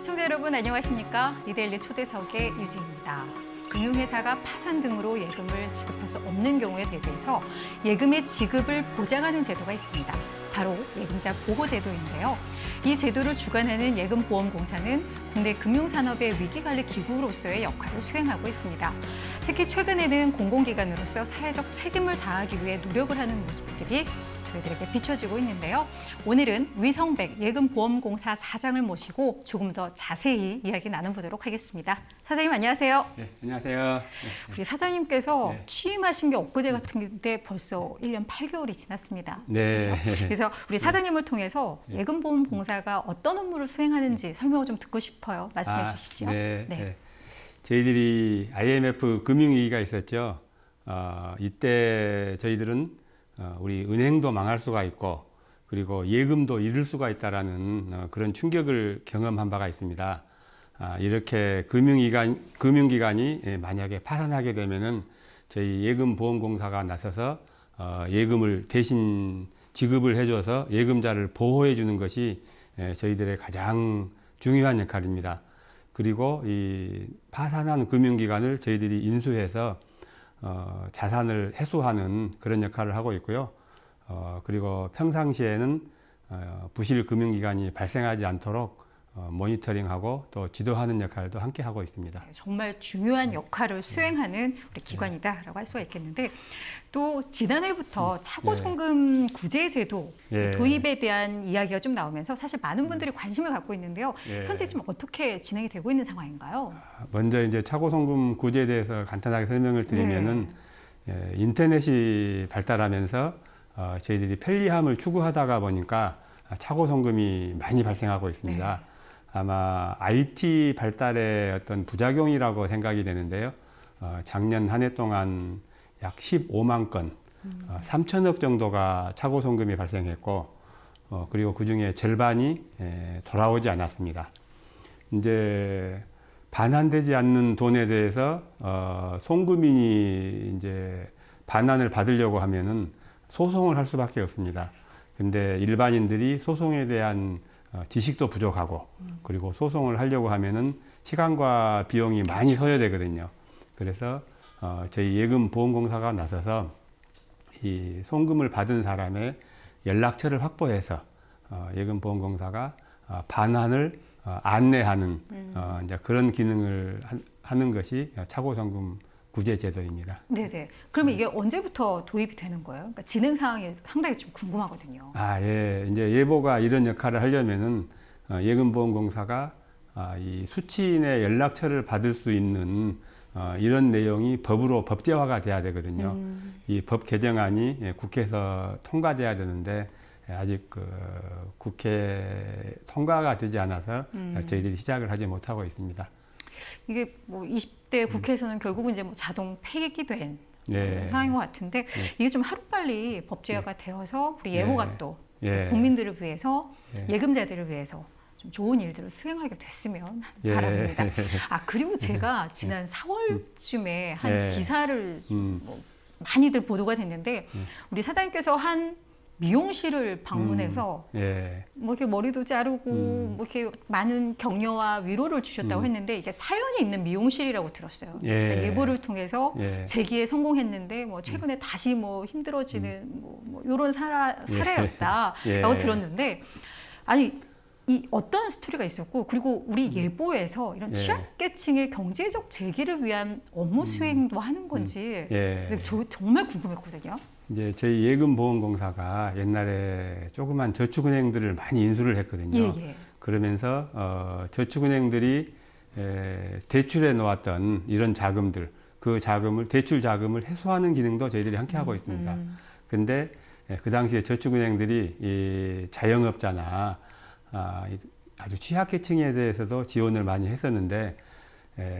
시청자 여러분 안녕하십니까? 이데일리 초대석의 유지입니다. 금융회사가 파산 등으로 예금을 지급할 수 없는 경우에 대비해서 예금의 지급을 보장하는 제도가 있습니다. 바로 예금자 보호제도인데요. 이 제도를 주관하는 예금보험공사는 국내 금융산업의 위기관리 기구로서의 역할을 수행하고 있습니다. 특히 최근에는 공공기관으로서 사회적 책임을 다하기 위해 노력을 하는 모습들이 저희들에게 비춰지고 있는데요. 오늘은 위성백 예금보험공사 사장을 모시고 조금 더 자세히 이야기 나눠보도록 하겠습니다. 사장님 안녕하세요. 네, 안녕하세요. 우리 사장님께서 네. 취임하신 게 엊그제 같은데 벌써 1년 8개월이 지났습니다. 네. 그렇죠? 그래서 우리 사장님을 통해서 예금보험공사가 어떤 업무를 수행하는지 설명을 좀 듣고 싶어요. 말씀해 주시죠. 네, 네. 저희들이 IMF 금융위기가 있었죠. 이때 저희들은 우리 은행도 망할 수가 있고 그리고 예금도 잃을 수가 있다라는 그런 충격을 경험한 바가 있습니다. 이렇게 금융기관이 만약에 파산하게 되면은 저희 예금보험공사가 나서서 예금을 대신 지급을 해줘서 예금자를 보호해 주는 것이 저희들의 가장 중요한 역할입니다. 그리고 이 파산한 금융기관을 저희들이 인수해서 자산을 해소하는 그런 역할을 하고 있고요. 그리고 평상시에는 부실 금융기관이 발생하지 않도록 모니터링하고 또 지도하는 역할도 함께 하고 있습니다. 정말 중요한 역할을 수행하는 우리 기관이다라고 할 수가 있겠는데 또 지난해부터 차고송금 구제 제도 도입에 대한 이야기가 좀 나오면서 사실 많은 분들이 관심을 갖고 있는데요. 현재 지금 어떻게 진행이 되고 있는 상황인가요? 먼저 이제 차고송금 구제에 대해서 간단하게 설명을 드리면은 인터넷이 발달하면서 저희들이 편리함을 추구하다가 보니까 차고송금이 많이 발생하고 있습니다. 아마 IT 발달의 어떤 부작용이라고 생각이 되는데요. 작년 한 해 동안 약 15만 건, 3천억 정도가 차고송금이 발생했고, 그리고 그 중에 절반이 돌아오지 않았습니다. 이제 반환되지 않는 돈에 대해서 송금인이 이제 반환을 받으려고 하면은 소송을 할 수밖에 없습니다. 근데 일반인들이 소송에 대한 지식도 부족하고 그리고 소송을 하려고 하면은 시간과 비용이 많이 소요되거든요. 그래서 저희 예금보험공사가 나서서 이 송금을 받은 사람의 연락처를 확보해서 예금보험공사가 반환을 안내하는 이제 그런 기능을 하는 것이 차고송금 구제 제도입니다. 네네. 그러면 이게 언제부터 도입이 되는 거예요? 그러니까 진행 상황이 상당히 좀 궁금하거든요. 예. 이제 예보가 이런 역할을 하려면은 예금보험공사가 이 수취인의 연락처를 받을 수 있는 이런 내용이 법으로 법제화가 돼야 되거든요. 이 법 개정안이 국회에서 통과돼야 되는데 아직 국회 통과가 되지 않아서 저희들이 시작을 하지 못하고 있습니다. 이게 뭐 20대 국회에서는 결국은 이제 뭐 자동 폐기된 상황인 것 같은데 이게 좀 하루빨리 법제화가 되어서 우리 예보가 또 국민들을 위해서 예금자들을 위해서 좀 좋은 일들을 수행하게 됐으면 바랍니다. 그리고 제가 지난 4월쯤에 한 기사를 뭐 많이들 보도가 됐는데 우리 사장님께서 한 미용실을 방문해서 뭐 이렇게 머리도 자르고 뭐 이렇게 많은 격려와 위로를 주셨다고 했는데 이게 사연이 있는 미용실이라고 들었어요. 그러니까 예보를 통해서 재기에 성공했는데 뭐 최근에 다시 뭐 힘들어지는 뭐 이런 사례였다라고 들었는데 아니 이 어떤 스토리가 있었고 그리고 우리 예보에서 이런 취약계층의 경제적 재기를 위한 업무 수행도 하는 건지 저 정말 궁금했거든요. 이제 저희 예금보험공사가 옛날에 조그만 저축은행들을 많이 인수를 했거든요. 그러면서 저축은행들이 대출해 놓았던 이런 자금들, 그 자금을 대출 자금을 해소하는 기능도 저희들이 함께 하고 있습니다. 근데 그 당시에 저축은행들이 이 자영업자나 아주 취약계층에 대해서도 지원을 많이 했었는데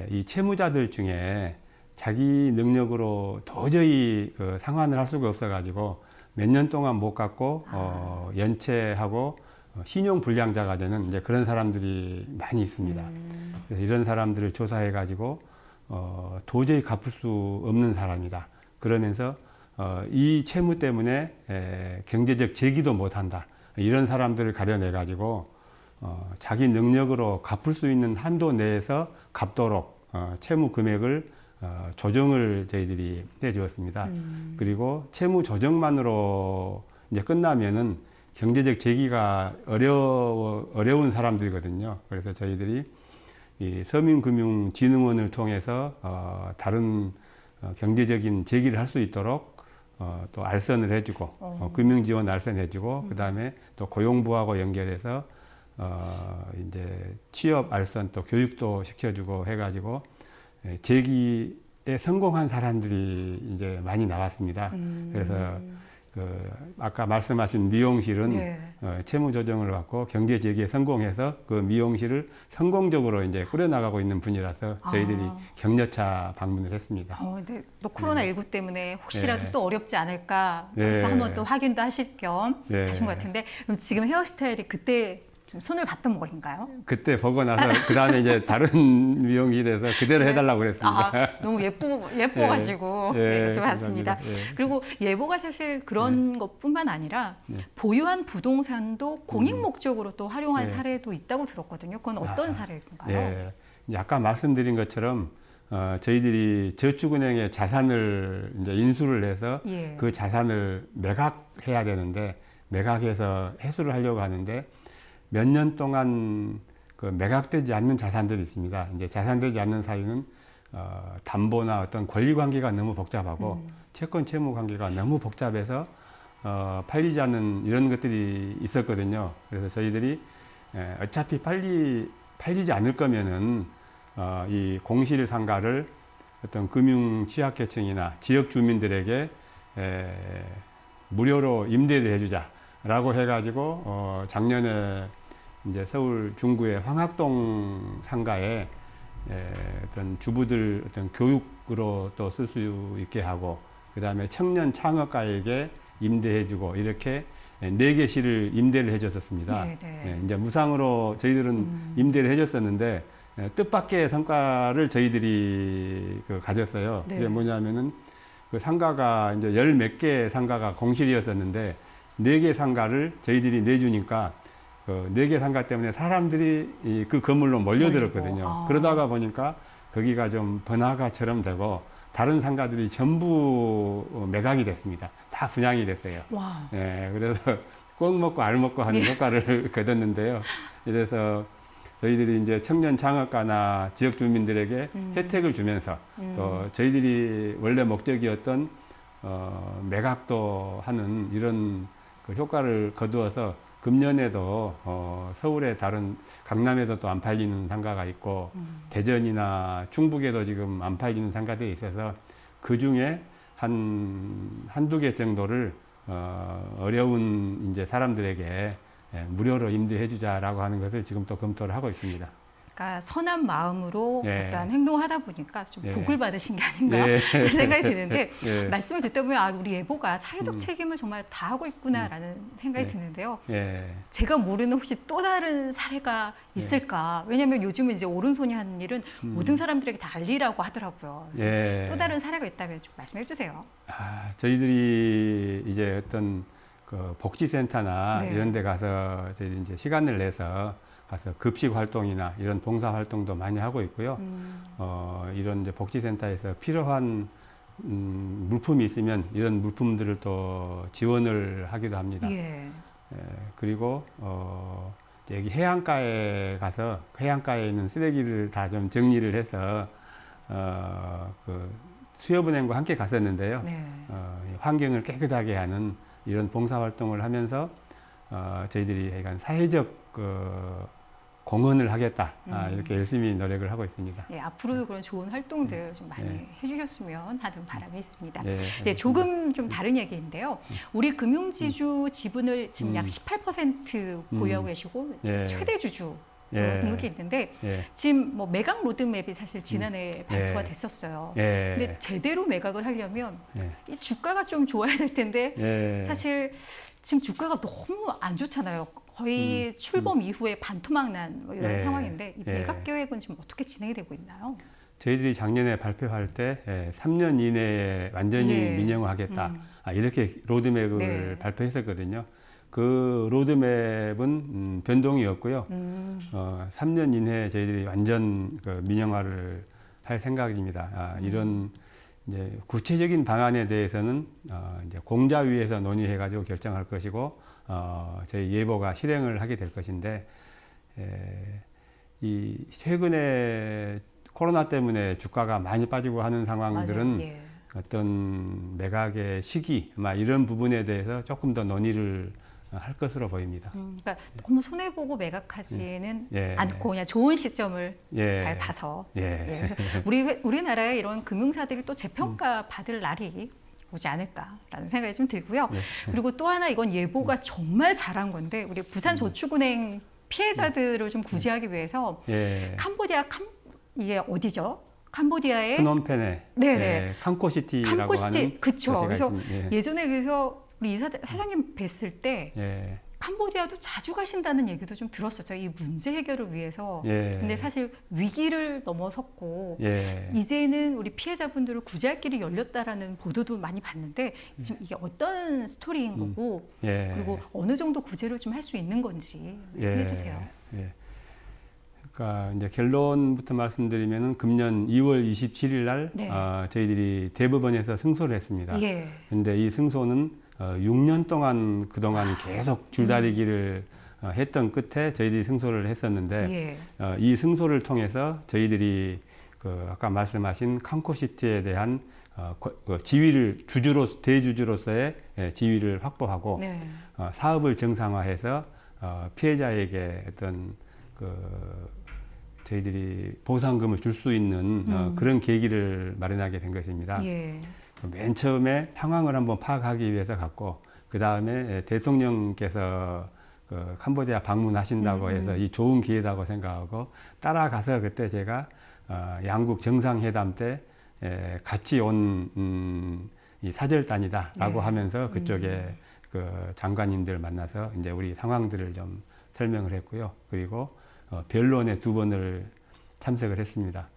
이 채무자들 중에 자기 능력으로 도저히 상환을 할 수가 없어가지고 몇 년 동안 못 갚고 연체하고 신용불량자가 되는 이제 그런 사람들이 많이 있습니다. 그래서 이런 사람들을 조사해가지고 도저히 갚을 수 없는 사람이다. 그러면서 이 채무 때문에 경제적 재기도 못한다. 이런 사람들을 가려내가지고 자기 능력으로 갚을 수 있는 한도 내에서 갚도록 채무 금액을 조정을 저희들이 해주었습니다. 그리고 채무 조정만으로 이제 끝나면은 경제적 재기가 어려운 사람들이거든요. 그래서 저희들이 이 서민금융진흥원을 통해서 다른 경제적인 재기를 할 수 있도록 또 알선을 해주고 금융지원 알선해주고 그다음에 또 고용부하고 연결해서 이제 취업 알선 또 교육도 시켜주고 해가지고 재기에 성공한 사람들이 이제 많이 나왔습니다. 그래서 아까 말씀하신 미용실은 네. 채무 조정을 받고 경제 재기에 성공해서 그 미용실을 성공적으로 이제 꾸려나가고 있는 분이라서 저희들이 격려차 방문을 했습니다. 근데 또 코로나19 때문에 혹시라도 네. 또 어렵지 않을까 그래서 한번 또 확인도 하실 겸 하신 것 같은데 그럼 지금 헤어스타일이 그때 좀 손을 봤던 머리인가요? 그때 보고 나서 그 다음에 이제 다른 미용실에서 그대로 해달라고 그랬습니다. 너무 예뻐가지고 좀 봤습니다. 그리고 예보가 사실 그런 것뿐만 아니라 보유한 부동산도 공익 목적으로 또 활용한 사례도 있다고 들었거든요. 그건 어떤 사례인가요? 아까 말씀드린 것처럼 저희들이 저축은행에 자산을 이제 인수를 해서 그 자산을 매각해야 되는데 매각해서 회수를 하려고 하는데 몇 년 동안 그 매각되지 않는 자산들이 있습니다. 이제 자산되지 않는 사유는 담보나 어떤 권리 관계가 너무 복잡하고 채권 채무 관계가 너무 복잡해서 팔리지 않는 이런 것들이 있었거든요. 그래서 저희들이 어차피 팔리지 않을 거면은 이 공실 상가를 어떤 금융 취약계층이나 지역 주민들에게 무료로 임대를 해주자라고 해가지고 작년에 이제 서울 중구의 황학동 상가에 어떤 주부들 어떤 교육으로 또 쓸 수 있게 하고 그 다음에 청년 창업가에게 임대해주고 이렇게 4개 시를 임대를 해줬었습니다. 이제 무상으로 저희들은 임대를 해줬었는데 뜻밖의 성과를 저희들이 가졌어요. 그게 뭐냐면은 그 상가가 이제 10몇 개 상가가 공실이었었는데 4개 상가를 저희들이 내주니까 그 4개 상가 때문에 사람들이 그 건물로 몰려들었거든요. 그러다가 보니까 거기가 좀 번화가처럼 되고 다른 상가들이 전부 매각이 됐습니다. 다 분양이 됐어요. 그래서 꼭 먹고 알 먹고 하는 효과를 거뒀는데요. 그래서 저희들이 이제 청년 창업가나 지역 주민들에게 혜택을 주면서 또 저희들이 원래 목적이었던 매각도 하는 이런 그 효과를 거두어서 금년에도 서울의 다른 강남에도 또 안 팔리는 상가가 있고 대전이나 충북에도 지금 안 팔리는 상가들이 있어서 그 중에 한두 개 정도를 어려운 이제 사람들에게 무료로 임대해 주자라고 하는 것을 지금 또 검토를 하고 있습니다. 그러니까 선한 마음으로 어떤 행동을 하다 보니까 좀 복을 받으신 게 아닌가 생각이 드는데 말씀을 듣다 보면 우리 예보가 사회적 책임을 정말 다하고 있구나라는 생각이 드는데요. 제가 모르는 혹시 또 다른 사례가 있을까? 왜냐하면 요즘은 이제 오른손이 하는 일은 모든 사람들에게 다 알리라고 하더라고요. 또 다른 사례가 있다면 좀 말씀해 주세요. 저희들이 이제 어떤 그 복지센터나 이런 데 가서 저희 이제 시간을 내서 가서 급식 활동이나 이런 봉사 활동도 많이 하고 있고요. 이런 이제 복지센터에서 필요한 물품이 있으면 이런 물품들을 또 지원을 하기도 합니다. 그리고 여기 해안가에 가서 해안가에 있는 쓰레기를 다 좀 정리를 해서 그 수협은행과 함께 갔었는데요. 환경을 깨끗하게 하는 이런 봉사 활동을 하면서 저희들이 약간 사회적 공헌을 하겠다 이렇게 열심히 노력을 하고 있습니다. 앞으로도 그런 좋은 활동들 좀 많이 해주셨으면 하는 바람이 있습니다. 조금 좀 다른 얘기인데요. 우리 금융지주 지분을 지금 약 18% 보유하고 계시고 최대 주주 등록이 있는데 지금 뭐 매각 로드맵이 사실 지난해 발표가 됐었어요. 근데 제대로 매각을 하려면 이 주가가 좀 좋아야 될 텐데 사실 지금 주가가 너무 안 좋잖아요. 거의 출범 이후에 반토막 난 뭐 이런 상황인데 이 매각 계획은 지금 어떻게 진행이 되고 있나요? 저희들이 작년에 발표할 때 3년 이내에 완전히 민영화하겠다 이렇게 로드맵을 발표했었거든요. 그 로드맵은 변동이 없고요. 3년 이내에 저희들이 완전 그 민영화를 할 생각입니다. 이런 이제 구체적인 방안에 대해서는 이제 공자위에서 논의해가지고 결정할 것이고, 저희 예보가 실행을 하게 될 것인데, 이 최근에 코로나 때문에 주가가 많이 빠지고 하는 상황들은 예. 어떤 매각의 시기, 이런 부분에 대해서 조금 더 논의를 할 것으로 보입니다. 그러니까 너무 손해보고 매각하지는 않고 그냥 좋은 시점을 잘 봐서 우리나라의 이런 금융사들이 또 재평가 받을 날이 오지 않을까라는 생각이 좀 들고요. 그리고 또 하나 이건 예보가 정말 잘한 건데 우리 부산저축은행 피해자들을 좀 구제하기 위해서 캄보디아 이게 어디죠? 캄보디아의 프놈펜에 캄코시티라고 하는 그렇죠. 그래서 예전에 그래서 우리 사장님 뵀을 때 캄보디아도 자주 가신다는 얘기도 좀 들었었죠. 이 문제 해결을 위해서. 근데 사실 위기를 넘어섰고 이제는 우리 피해자분들을 구제할 길이 열렸다라는 보도도 많이 봤는데 지금 이게 어떤 스토리인 거고 그리고 어느 정도 구제를 좀 할 수 있는 건지 말씀해 주세요. 그러니까 이제 결론부터 말씀드리면은 금년 2월 27일 날 저희들이 대법원에서 승소를 했습니다. 근데 이 승소는 6년 동안 그동안 계속 줄다리기를 했던 끝에 저희들이 승소를 했었는데 이 승소를 통해서 저희들이 그 아까 말씀하신 캄코시티에 대한 지위를 대주주로서의 지위를 확보하고 사업을 정상화해서 피해자에게 어떤 저희들이 보상금을 줄 수 있는 그런 계기를 마련하게 된 것입니다. 맨 처음에 상황을 한번 파악하기 위해서 갔고, 그 다음에 대통령께서 캄보디아 방문하신다고 해서 이 좋은 기회다고 생각하고 따라가서 그때 제가 양국 정상회담 때 같이 온 이 사절단이다라고 하면서 그쪽에 그 장관님들 만나서 이제 우리 상황들을 좀 설명을 했고요. 그리고 변론에 2번을 참석을 했습니다.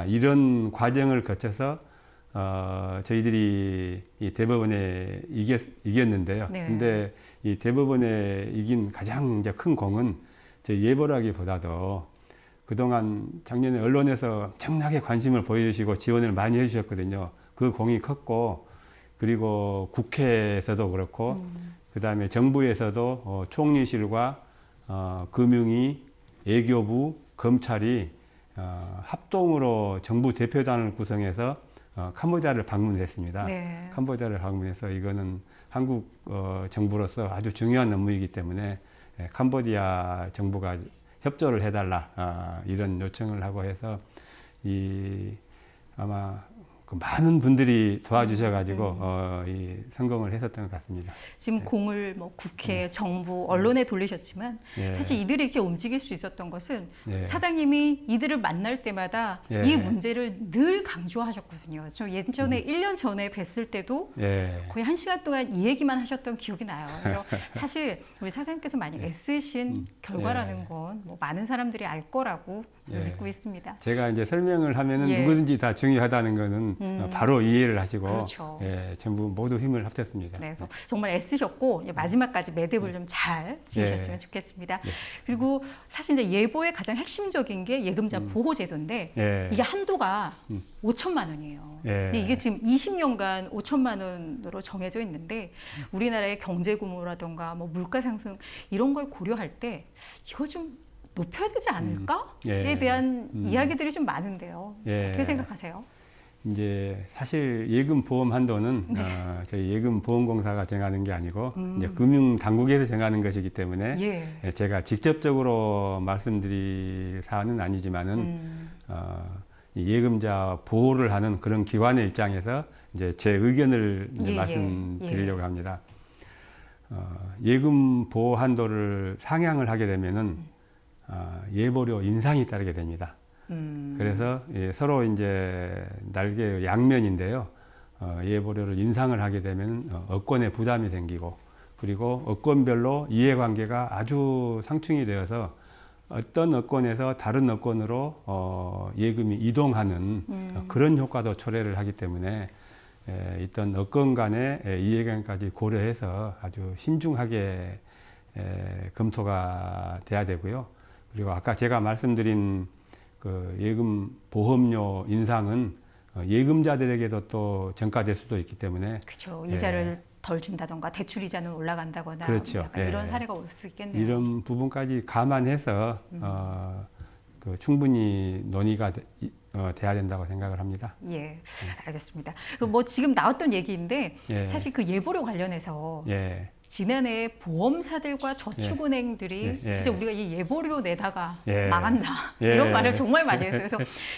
이런 과정을 거쳐서 저희들이 이 대법원에 이겼는데요. 근데 이 대법원에 이긴 가장 이제 큰 공은 저희 예보라기보다도 그동안 작년에 언론에서 엄청나게 관심을 보여주시고 지원을 많이 해주셨거든요. 그 공이 컸고, 그리고 국회에서도 그렇고, 그 다음에 정부에서도 총리실과 금융위, 외교부, 검찰이 합동으로 정부 대표단을 구성해서 캄보디아를 방문했습니다. 캄보디아를 방문해서 이거는 한국 정부로서 아주 중요한 업무이기 때문에 캄보디아 정부가 협조를 해달라 이런 요청을 하고 해서 아마 그 많은 분들이 도와주셔가지고 이 성공을 했었던 것 같습니다. 지금 공을 뭐 국회, 정부, 언론에 돌리셨지만 사실 이들이 이렇게 움직일 수 있었던 것은 사장님이 이들을 만날 때마다 이 문제를 늘 강조하셨거든요. 저 예전에 1년 전에 뵀을 때도 거의 1시간 동안 이 얘기만 하셨던 기억이 나요. 그래서 사실 우리 사장님께서 많이 애쓰신 결과라는 건 뭐 많은 사람들이 알 거라고 믿고 있습니다. 제가 이제 설명을 하면은 누구든지 다 중요하다는 거는 바로 이해를 하시고 전부 모두 힘을 합쳤습니다. 그래서 정말 애쓰셨고 마지막까지 매듭을 좀 잘 지으셨으면 좋겠습니다. 그리고 사실 이제 예보의 가장 핵심적인 게 예금자 보호제도인데 이게 한도가 5천만 원이에요. 근데 이게 지금 20년간 5천만 원으로 정해져 있는데 우리나라의 경제 규모라던가 뭐 물가 상승 이런 걸 고려할 때 이거 좀 높여야 되지 않을까에 대한 이야기들이 좀 많은데요. 어떻게 생각하세요? 이제 사실 예금 보험 한도는 저희 예금보험공사가 정하는 게 아니고 이제 금융당국에서 정하는 것이기 때문에 제가 직접적으로 말씀드릴 사안은 아니지만은 이 예금자 보호를 하는 그런 기관의 입장에서 이제 제 의견을 이제 말씀드리려고 합니다. 예금 보호 한도를 상향을 하게 되면은 예보료 인상이 따르게 됩니다. 그래서 서로 이제 날개의 양면인데요. 예보료를 인상을 하게 되면 업권에 부담이 생기고, 그리고 업권별로 이해관계가 아주 상충이 되어서 어떤 업권에서 다른 업권으로 예금이 이동하는 그런 효과도 초래를 하기 때문에 있던 업권 간의 이해관계까지 고려해서 아주 신중하게 검토가 돼야 되고요. 그리고 아까 제가 말씀드린 그 예금 보험료 인상은 예금자들에게도 또 전가될 수도 있기 때문에 그렇죠. 이자를 덜 준다던가 대출 이자는 올라간다거나 그렇죠. 약간 이런 사례가 올 수 있겠네요. 이런 부분까지 감안해서 그 충분히 논의가 돼야 된다고 생각을 합니다. 예, 알겠습니다. 뭐 지금 나왔던 얘기인데 예. 사실 그 예보료 관련해서 예. 지난해 보험사들과 저축은행들이 진짜 우리가 이 예보료 내다가 망한다 이런 말을 정말 많이 했어요. 그래서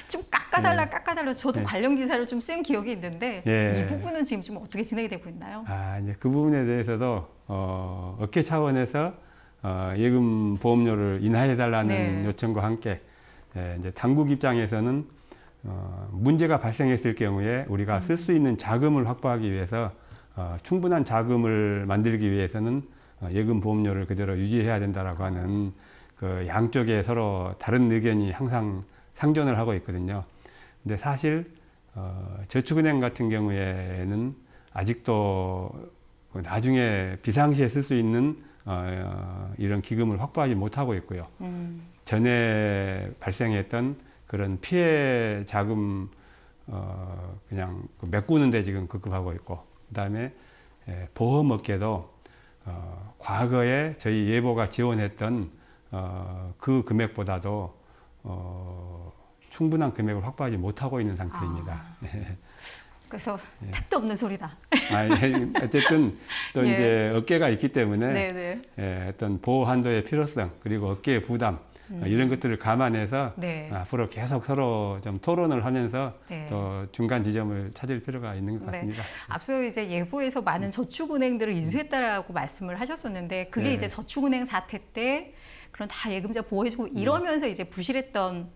좀 깎아달라 저도 관련 기사를 좀 쓴 기억이 있는데 이 부분은 지금 좀 어떻게 진행이 되고 있나요? 이제 그 부분에 대해서도 업계 차원에서 예금 보험료를 인하해달라는 요청과 함께 이제 당국 입장에서는 문제가 발생했을 경우에 우리가 쓸 수 있는 자금을 확보하기 위해서 충분한 자금을 만들기 위해서는 예금 보험료를 그대로 유지해야 된다라고 하는 그 양쪽에 서로 다른 의견이 항상 상존을 하고 있거든요. 근데 사실 저축은행 같은 경우에는 아직도 나중에 비상시에 쓸 수 있는 이런 기금을 확보하지 못하고 있고요. 전에 발생했던 그런 피해 자금 그냥 메꾸는데 지금 급급하고 있고, 그다음에 보험업계도 과거에 저희 예보가 지원했던 그 금액보다도 충분한 금액을 확보하지 못하고 있는 상태입니다. 그래서 택도 없는 소리다. 어쨌든 또 이제 업계가 있기 때문에 어떤 보호 한도의 필요성 그리고 업계의 부담 이런 것들을 감안해서 앞으로 계속 서로 좀 토론을 하면서 또 중간 지점을 찾을 필요가 있는 것 같습니다. 앞서 이제 예보에서 많은 저축은행들을 인수했다라고 말씀을 하셨었는데 그게 이제 저축은행 사태 때 그런 다 예금자 보호해주고 이러면서 이제 부실했던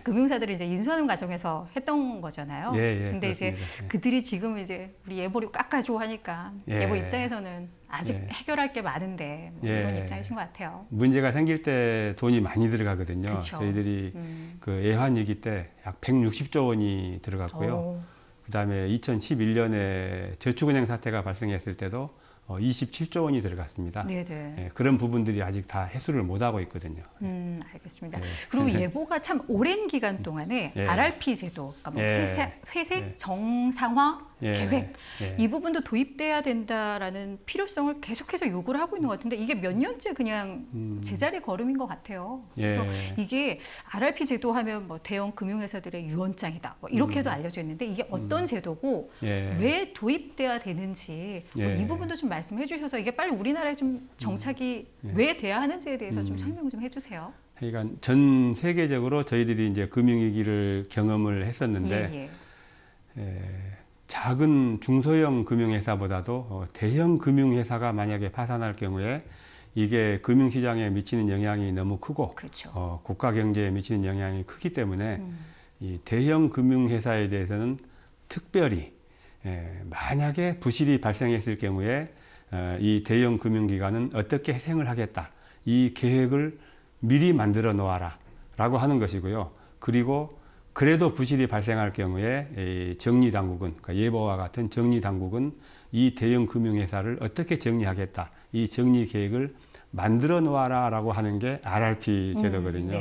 금융사들을 이제 인수하는 과정에서 했던 거잖아요. 근데 이제 그들이 지금 이제 우리 예보료 깎아줘 하니까 예보 입장에서는 아직 해결할 게 많은데 뭐 이런 입장이신 것 같아요. 문제가 생길 때 돈이 많이 들어가거든요. 그쵸. 저희들이 그 예환위기 때 약 160조 원이 들어갔고요. 그다음에 2011년에 저축은행 사태가 발생했을 때도 27조 원이 들어갔습니다. 그런 부분들이 아직 다 해소를 못하고 있거든요. 알겠습니다. 그리고 예보가 참 오랜 기간 동안에 RRP 제도, 그러니까 뭐 회색 정상화 계획 이 부분도 도입돼야 된다라는 필요성을 계속해서 요구를 하고 있는 것 같은데 이게 몇 년째 그냥 제자리 걸음인 것 같아요. 그래서 이게 RRP 제도 하면 뭐 대형 금융회사들의 유언장이다 뭐 이렇게도 알려져 있는데 이게 어떤 제도고 왜 도입돼야 되는지 이 부분도 좀 말씀해 주셔서 이게 빨리 우리나라에 좀 정착이 왜 돼야 하는지에 대해서 좀 설명 좀 해주세요. 그러니까 전 세계적으로 저희들이 이제 금융위기를 경험을 했었는데 작은 중소형 금융회사보다도 대형 금융회사가 만약에 파산할 경우에 이게 금융시장에 미치는 영향이 너무 크고 국가 경제에 미치는 영향이 크기 때문에 이 대형 금융회사에 대해서는 특별히 만약에 부실이 발생했을 경우에 이 대형 금융기관은 어떻게 행을 하겠다. 이 계획을 미리 만들어 놓아라 라고 하는 것이고요. 그리고 그래도 부실이 발생할 경우에 정리당국은, 그러니까 예보와 같은 정리당국은 이 대형 금융회사를 어떻게 정리하겠다. 이 정리 계획을 만들어 놓아라 라고 하는 게 RRP 제도거든요.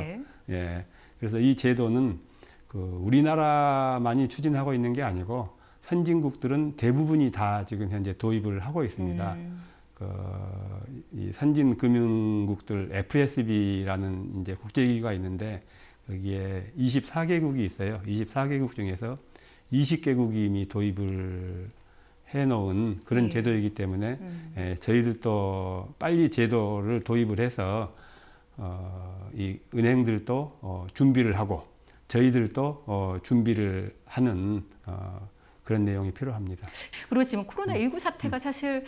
그래서 이 제도는 그 우리나라만이 추진하고 있는 게 아니고 선진국들은 대부분이 다 지금 현재 도입을 하고 있습니다. 이 선진 금융국들 FSB라는 이제 국제기구가 있는데 여기에 24개국이 있어요. 24개국 중에서 20개국이 이미 도입을 해놓은 그런 제도이기 때문에 저희들도 빨리 제도를 도입을 해서 이 은행들도 준비를 하고 저희들도 준비를 하는 그런 내용이 필요합니다. 그리고 지금 코로나19 사태가 사실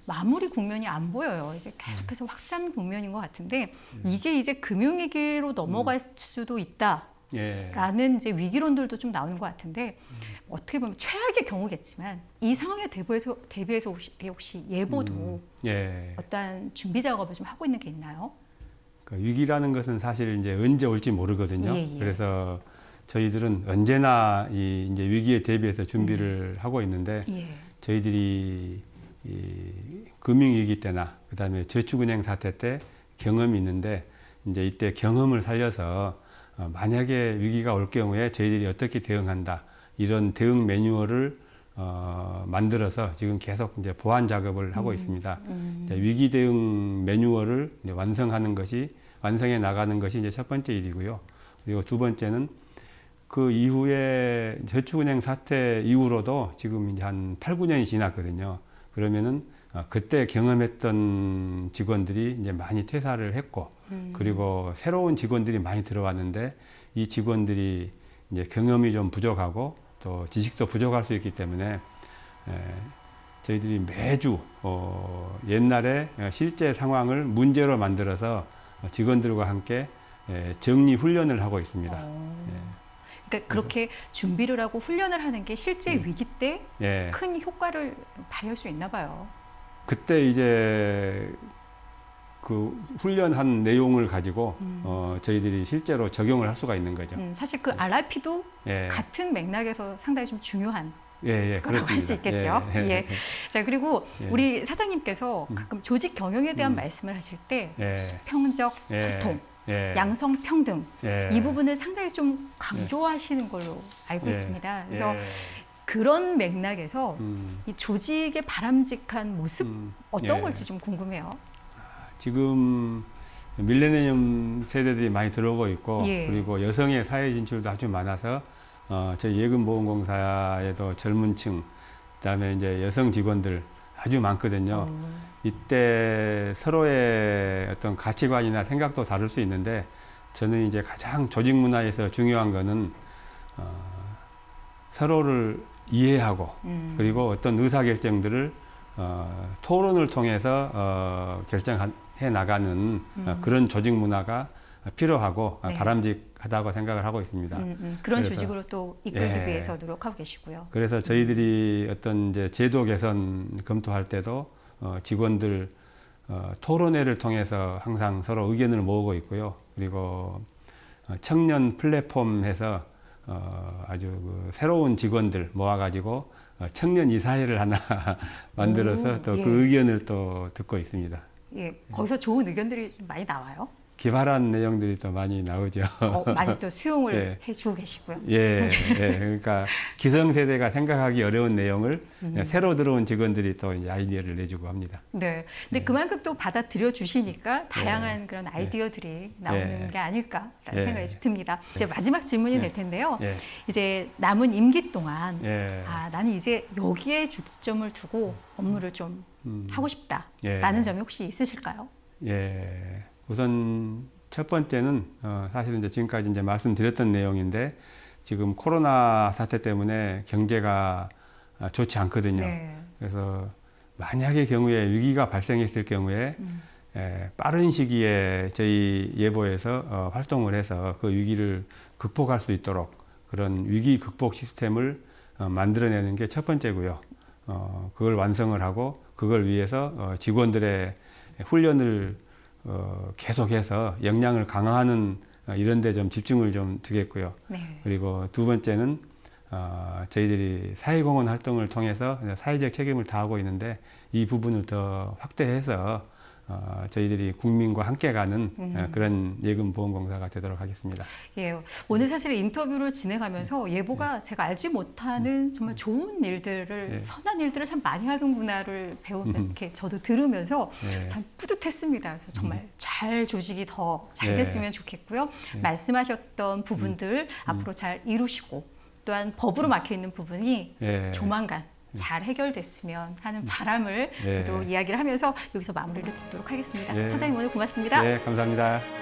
마무리 국면이 안 보여요. 이게 계속해서 확산 국면인 것 같은데 이게 이제 금융위기로 넘어갈 수도 있다라는 이제 위기론들도 좀 나오는 것 같은데 어떻게 보면 최악의 경우겠지만 이 상황에 대비해서 혹시 예보도 어떠한 준비 작업을 좀 하고 있는 게 있나요? 그 위기라는 것은 사실 이제 언제 올지 모르거든요. 그래서 저희들은 언제나 이제 위기에 대비해서 준비를 하고 있는데 저희들이 이 금융위기 때나 그다음에 저축은행 사태 때 경험이 있는데 이제 이때 경험을 살려서 만약에 위기가 올 경우에 저희들이 어떻게 대응한다 이런 대응 매뉴얼을 만들어서 지금 계속 이제 보완 작업을 하고 있습니다. 위기 대응 매뉴얼을 이제 완성해 나가는 것이 이제 첫 번째 일이고요. 그리고 두 번째는 그 이후에 저축은행 사태 이후로도 지금 이제 한 8, 9년이 지났거든요. 그러면은 그때 경험했던 직원들이 이제 많이 퇴사를 했고, 그리고 새로운 직원들이 많이 들어왔는데 이 직원들이 이제 경험이 좀 부족하고 또 지식도 부족할 수 있기 때문에 저희들이 매주 옛날에 실제 상황을 문제로 만들어서 직원들과 함께 정리 훈련을 하고 있습니다. 그러니까 그렇게 준비를 하고 훈련을 하는 게 실제 위기 때 큰 효과를 발휘할 수 있나 봐요. 그때 이제 그 훈련한 내용을 가지고 저희들이 실제로 적용을 할 수가 있는 거죠. 사실 그 RRP도 같은 맥락에서 상당히 좀 중요한 거라고 할 수 있겠죠. 자, 그리고 우리 사장님께서 가끔 조직 경영에 대한 말씀을 하실 때 수평적 소통, 양성 평등 이 부분을 상당히 좀 강조하시는 걸로 알고 있습니다. 그래서 그런 맥락에서 이 조직의 바람직한 모습 어떤 걸지 좀 궁금해요. 지금 밀레니엄 세대들이 많이 들어오고 있고 그리고 여성의 사회 진출도 아주 많아서 저희 예금보험공사에도 젊은층 그다음에 이제 여성 직원들 아주 많거든요. 이때 서로의 어떤 가치관이나 생각도 다를 수 있는데 저는 이제 가장 조직 문화에서 중요한 거는 서로를 이해하고 그리고 어떤 의사결정들을 토론을 통해서 결정해 나가는 그런 조직 문화가 필요하고 바람직하다고 생각을 하고 있습니다. 그런 조직으로 또 이끌기 위해서 노력하고 계시고요. 그래서 저희들이 어떤 이제 제도 개선 검토할 때도 직원들 토론회를 통해서 항상 서로 의견을 모으고 있고요. 그리고 청년 플랫폼에서 아주 그 새로운 직원들 모아가지고 청년 이사회를 하나 만들어서 또 그 의견을 또 듣고 있습니다. 거기서 좋은 의견들이 좀 많이 나와요? 기발한 내용들이 또 많이 나오죠. 많이 또 수용을 해주고 계시고요. 그러니까 기성세대가 생각하기 어려운 내용을 새로 들어온 직원들이 또 이제 아이디어를 내주고 합니다. 근데 그만큼 또 받아들여 주시니까 다양한 그런 아이디어들이 나오는 게 아닐까라는 생각이 좀 듭니다. 이제 마지막 질문이 될 텐데요. 이제 남은 임기 동안 나는 이제 여기에 중점을 두고 업무를 좀 하고 싶다라는 점이 혹시 있으실까요? 우선 첫 번째는 사실은 이제 지금까지 이제 말씀드렸던 내용인데 지금 코로나 사태 때문에 경제가 좋지 않거든요. 그래서 만약의 경우에 위기가 발생했을 경우에 빠른 시기에 저희 예보에서 활동을 해서 그 위기를 극복할 수 있도록 그런 위기 극복 시스템을 만들어내는 게 첫 번째고요. 그걸 완성을 하고 그걸 위해서 직원들의 훈련을 계속해서 역량을 강화하는 이런 데 좀 집중을 좀 두겠고요. 그리고 두 번째는 저희들이 사회공헌 활동을 통해서 사회적 책임을 다하고 있는데 이 부분을 더 확대해서 저희들이 국민과 함께 가는 그런 예금보험공사가 되도록 하겠습니다. 오늘 사실 인터뷰를 진행하면서 예보가 제가 알지 못하는 정말 좋은 일들을 선한 일들을 참 많이 하는구나를 이렇게 저도 들으면서 참 뿌듯했습니다. 그래서 정말 잘 조직이 더 잘 됐으면 좋겠고요. 말씀하셨던 부분들 앞으로 잘 이루시고 또한 법으로 막혀 있는 부분이 조만간 잘 해결됐으면 하는 바람을 저도 이야기를 하면서 여기서 마무리를 짓도록 하겠습니다. 사장님 오늘 고맙습니다. 감사합니다.